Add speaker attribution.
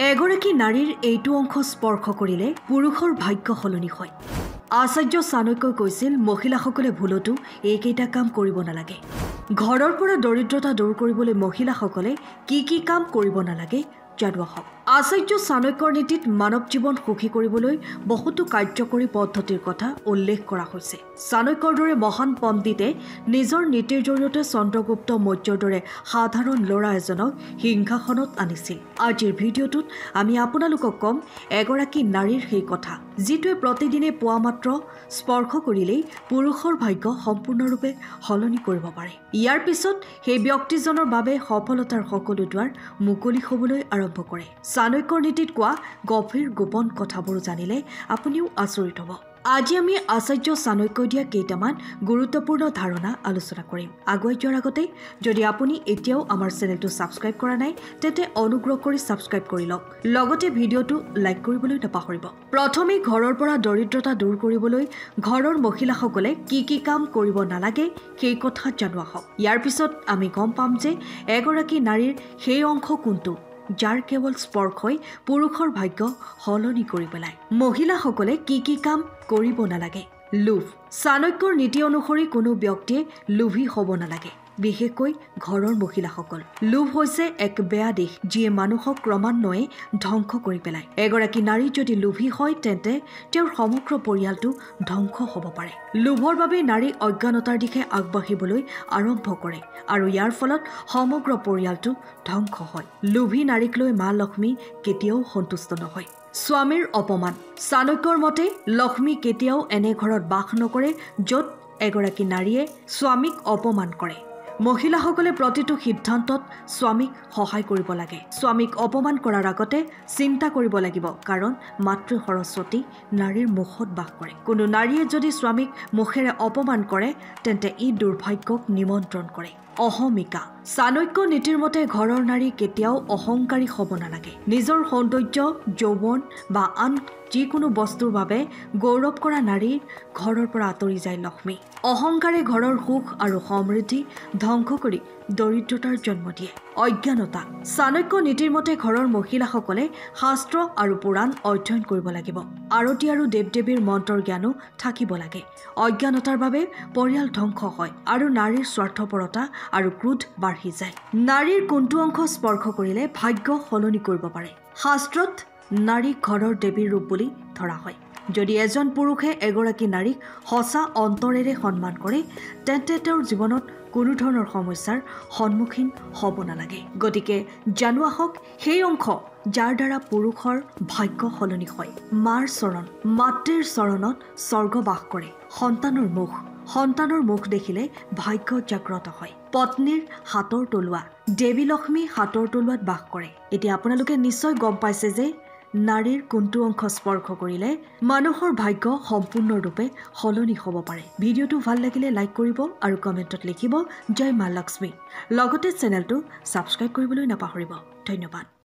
Speaker 1: এগৰাকী নাৰীৰ এইটো অংশ স্পৰ্শ কৰিলে পুৰুষৰ ভাগ্য সলনি হয়। আচাৰ্য চাণক্যই কৈছিল মহিলাসকলে ভুলতো এইকেইটা কাম কৰিব নালাগে। ঘৰৰ পৰা দৰিদ্ৰতা দূৰ কৰিবলৈ মহিলাসকলে কি কাম কৰিব নালাগে জানো আহক। আচাৰ্য চাণক্যৰ নীতিত মানৱ জীৱন সুখী কৰিবলৈ বহুতো কাৰ্যকৰী পদ্ধতিৰ কথা উল্লেখ কৰা হৈছে। চাণক্যৰ দৰে মহান পণ্ডিতে নিজৰ নীতিৰ জৰিয়তে চন্দ্ৰগুপ্ত মৌৰ্যৰ দৰে সাধাৰণ ল'ৰা এজনক সিংহাসনত আনিছিল। আজিৰ ভিডিঅ'টোত আমি আপোনালোকক কম এগৰাকী নাৰীৰ সেই কথা, যিটোৱে প্ৰতিদিনে পোৱা মাত্ৰ স্পৰ্শ কৰিলেই পুৰুষৰ ভাগ্য সম্পূৰ্ণৰূপে সলনি কৰিব পাৰে। ইয়াৰ পিছত সেই ব্যক্তিজনৰ বাবে সফলতাৰ সকলো দুৱাৰ মুকলি হ'বলৈ আৰম্ভ কৰে। চাণক্যৰ নীতিত কোৱা গভীৰ গোপন কথাবোৰ জানিলে আপুনিও আচৰিত হ'ব। আজি আমি আচাৰ্য চাণক্যই দিয়া কেইটামান গুৰুত্বপূৰ্ণ ধাৰণা আলোচনা কৰিম। আগুৱাই যোৱাৰ আগতে যদি আপুনি এতিয়াও আমাৰ চেনেলটো ছাবস্ক্ৰাইব কৰা নাই তেন্তে অনুগ্ৰহ কৰি ছাবস্ক্ৰাইব কৰি লওক। লগতে ভিডিঅ'টো লাইক কৰিবলৈ নাপাহৰিব। প্ৰথমে ঘৰৰ পৰা দৰিদ্ৰতা দূৰ কৰিবলৈ ঘৰৰ মহিলাসকলে কি কাম কৰিব নালাগে সেই কথা জানো আহক। ইয়াৰ পিছত আমি গম পাম যে এগৰাকী নাৰীৰ সেই অংশ কোনটো যাৰ কেৱল স্পৰ্শই পুৰুষৰ ভাগ্য সলনি কৰি পেলায়। মহিলাসকলে কি কাম কৰিব নালাগে। লোভ। চাণক্যৰ নীতি অনুসৰি কোনো ব্যক্তিয়ে লোভী হ'ব নালাগে, বিশেষকৈ ঘৰৰ মহিলাসকল। লোভ হৈছে এক বেয়া দিশ যিয়ে মানুহক ক্ৰমান্বয়ে ধ্বংস কৰি পেলায়। এগৰাকী নাৰী যদি লোভী হয় তেন্তে তেওঁৰ সমগ্ৰ পৰিয়ালটো ধ্বংস হ'ব পাৰে। লোভৰ বাবে নাৰী অজ্ঞানতাৰ দিশে আগবাঢ়িবলৈ আৰম্ভ কৰে আৰু ইয়াৰ ফলত সমগ্ৰ পৰিয়ালটো ধ্বংস হয়। লোভী নাৰীক লৈ মা লক্ষ্মী কেতিয়াও সন্তুষ্ট নহয়। স্বামীৰ অপমান। চাণক্যৰ মতে লক্ষ্মী কেতিয়াও এনে ঘৰত বাস নকৰে য'ত এগৰাকী নাৰীয়ে স্বামীক অপমান কৰে। মহিলাসকলে প্ৰতিটো সিদ্ধান্তত স্বামীক সহায় কৰিব লাগে। স্বামীক অপমান কৰাৰ আগতে চিন্তা কৰিব লাগিব, কাৰণ মাতৃ সৰস্বতী নাৰীৰ মুখত বাস কৰে। কোনো নাৰীয়ে যদি স্বামীক মুখেৰে অপমান কৰে তেন্তে ই দুৰ্ভাগ্যক নিমন্ত্ৰণ কৰে। অহমিকা। চাণক্য নীতিৰ মতে ঘৰৰ নাৰী কেতিয়াও অহংকাৰী হ'ব নালাগে। নিজৰ সৌন্দৰ্য, যৌৱন বা আন যিকোনো বস্তুৰ বাবে গৌৰৱ কৰা নাৰীৰ ঘৰৰ পৰা আঁতৰি যায় লক্ষ্মী। অহংকাৰে ঘৰৰ সুখ আৰু সমৃদ্ধি ধ্বংস কৰি দৰিদ্ৰতাৰ জন্ম দিয়ে। অজ্ঞানতা। চাণক্য নীতিৰ মতে ঘৰৰ মহিলাসকলে শাস্ত্ৰ আৰু পুৰাণ অধ্যয়ন কৰিব লাগিব। আৰতি আৰু দেৱ দেৱীৰ মন্ত্ৰৰ জ্ঞানো থাকিব লাগে। অজ্ঞানতাৰ বাবে পৰিয়াল ধ্বংস হয় আৰু নাৰীৰ স্বাৰ্থপৰতা আৰু ক্ৰোধ বাঢ়ি যায়। নাৰীৰ কোনটো অংশ স্পৰ্শ কৰিলে ভাগ্য সলনি কৰিব পাৰে। শাস্ত্ৰত নাৰীক ঘৰৰ দেৱীৰ ৰূপ বুলি ধৰা হয়। যদি এজন পুৰুষে এগৰাকী নাৰীক সঁচা অন্তৰেৰে সন্মান কৰে তেন্তে তেওঁৰ জীৱনত কোনো ধৰণৰ সমস্যাৰ সন্মুখীন হ'ব নালাগে। গতিকে জানো আহক সেই অংশ যাৰ দ্বাৰা পুৰুষৰ ভাগ্য সলনি হয়। মাৰ চৰণ। মাতৃৰ চৰণত স্বৰ্গ বাস কৰে। সন্তানৰ মুখ। সন্তানৰ মুখ দেখিলে ভাগ্য জাগ্ৰত হয়। পত্নীৰ হাতৰ তলুৱা। দেৱী লক্ষ্মী হাতৰ তলুৱাত বাস কৰে। এতিয়া আপোনালোকে নিশ্চয় গম পাইছে যে নাৰীৰ কোনটো অংশ স্পৰ্শ কৰিলে মানুহৰ ভাগ্য সম্পূৰ্ণৰূপে সলনি হ'ব পাৰে। ভিডিঅ'টো ভাল লাগিলে লাইক কৰিব আৰু কমেণ্টত লিখিব জয় মা লক্ষ্মী। লগতে চেনেলটো ছাবস্ক্ৰাইব কৰিবলৈ নাপাহৰিব। ধন্যবাদ।